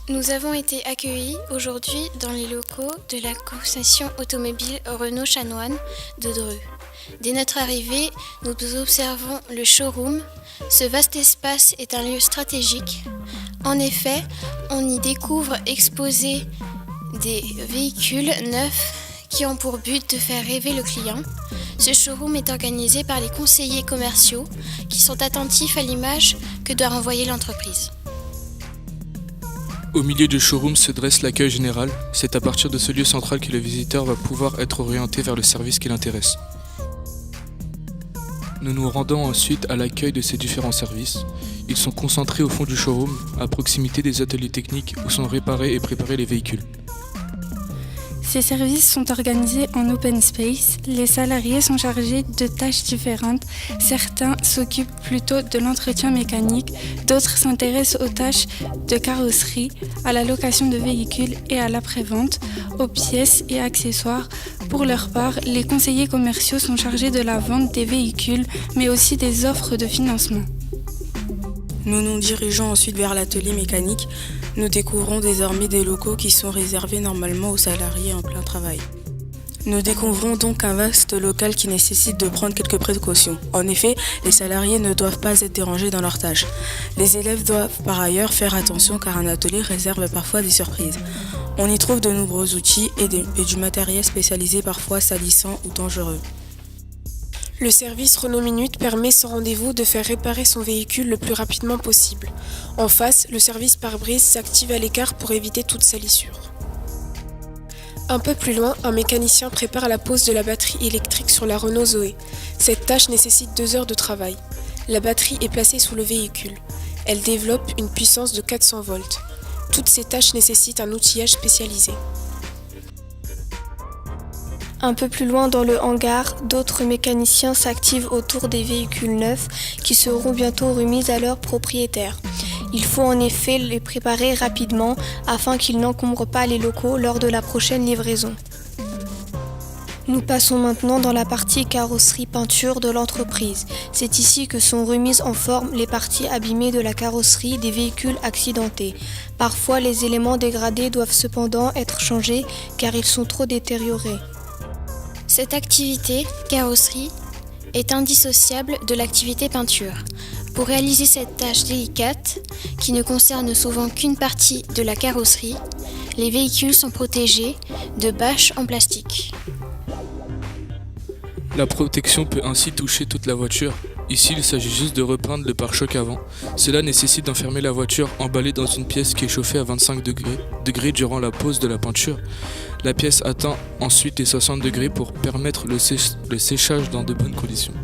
Nous avons été accueillis aujourd'hui dans les locaux de la concession automobile Renault Chanoine de Dreux. Dès notre arrivée, nous observons le showroom. Ce vaste espace est un lieu stratégique. En effet, on y découvre exposés des véhicules neufs qui ont pour but de faire rêver le client. Ce showroom est organisé par les conseillers commerciaux qui sont attentifs à l'image que doit renvoyer l'entreprise. Au milieu du showroom se dresse l'accueil général. C'est à partir de ce lieu central que le visiteur va pouvoir être orienté vers le service qui l'intéresse. Nous nous rendons ensuite à l'accueil de ces différents services. Ils sont concentrés au fond du showroom, à proximité des ateliers techniques où sont réparés et préparés les véhicules. Ces services sont organisés en open space. Les salariés sont chargés de tâches différentes. Certains s'occupent plutôt de l'entretien mécanique, d'autres s'intéressent aux tâches de carrosserie, à la location de véhicules et à l'après-vente, aux pièces et accessoires. Pour leur part, les conseillers commerciaux sont chargés de la vente des véhicules, mais aussi des offres de financement. Nous nous dirigeons ensuite vers l'atelier mécanique. Nous découvrons désormais des locaux qui sont réservés normalement aux salariés en plein travail. Nous découvrons donc un vaste local qui nécessite de prendre quelques précautions. En effet, les salariés ne doivent pas être dérangés dans leurs tâches. Les élèves doivent par ailleurs faire attention car un atelier réserve parfois des surprises. On y trouve de nombreux outils et du matériel spécialisé parfois salissant ou dangereux. Le service Renault Minute permet sans rendez-vous de faire réparer son véhicule le plus rapidement possible. En face, le service pare-brise s'active à l'écart pour éviter toute salissure. Un peu plus loin, un mécanicien prépare la pose de la batterie électrique sur la Renault Zoé. Cette tâche nécessite 2 heures de travail. La batterie est placée sous le véhicule. Elle développe une puissance de 400 volts. Toutes ces tâches nécessitent un outillage spécialisé. Un peu plus loin dans le hangar, d'autres mécaniciens s'activent autour des véhicules neufs qui seront bientôt remis à leurs propriétaires. Il faut en effet les préparer rapidement afin qu'ils n'encombrent pas les locaux lors de la prochaine livraison. Nous passons maintenant dans la partie carrosserie peinture de l'entreprise. C'est ici que sont remises en forme les parties abîmées de la carrosserie des véhicules accidentés. Parfois, les éléments dégradés doivent cependant être changés car ils sont trop détériorés. Cette activité, carrosserie, est indissociable de l'activité peinture. Pour réaliser cette tâche délicate, qui ne concerne souvent qu'une partie de la carrosserie, les véhicules sont protégés de bâches en plastique. La protection peut ainsi toucher toute la voiture. Ici, il s'agit juste de repeindre le pare-choc avant. Cela nécessite d'enfermer la voiture emballée dans une pièce qui est chauffée à 25 degrés durant la pose de la peinture. La pièce atteint ensuite les 60 degrés pour permettre le séchage dans de bonnes conditions.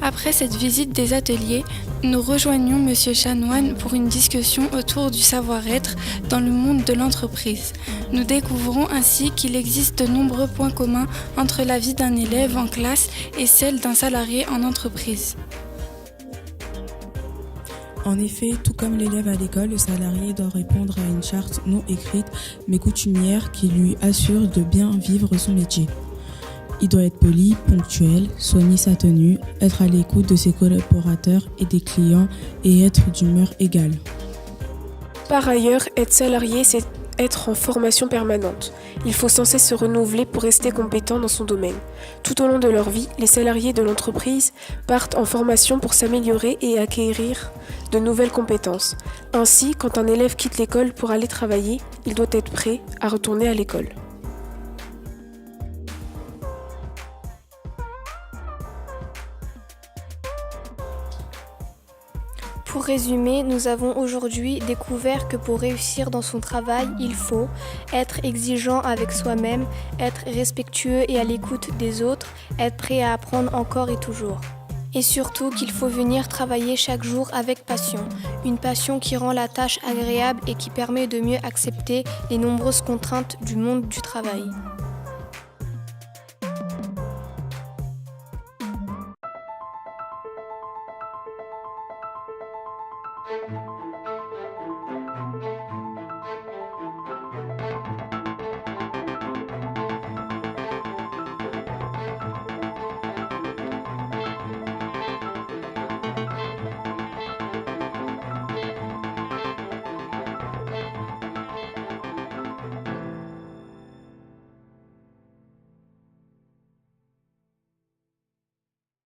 Après cette visite des ateliers, nous rejoignons M. Chanoine pour une discussion autour du savoir-être dans le monde de l'entreprise. Nous découvrons ainsi qu'il existe de nombreux points communs entre la vie d'un élève en classe et celle d'un salarié en entreprise. En effet, tout comme l'élève à l'école, le salarié doit répondre à une charte non écrite mais coutumière qui lui assure de bien vivre son métier. Il doit être poli, ponctuel, soigner sa tenue, être à l'écoute de ses collaborateurs et des clients et être d'humeur égale. Par ailleurs, être salarié, c'est être en formation permanente. Il faut sans cesse se renouveler pour rester compétent dans son domaine. Tout au long de leur vie, les salariés de l'entreprise partent en formation pour s'améliorer et acquérir de nouvelles compétences. Ainsi, quand un élève quitte l'école pour aller travailler, il doit être prêt à retourner à l'école. Pour résumer, nous avons aujourd'hui découvert que pour réussir dans son travail, il faut être exigeant avec soi-même, être respectueux et à l'écoute des autres, être prêt à apprendre encore et toujours. Et surtout qu'il faut venir travailler chaque jour avec passion. Une passion qui rend la tâche agréable et qui permet de mieux accepter les nombreuses contraintes du monde du travail.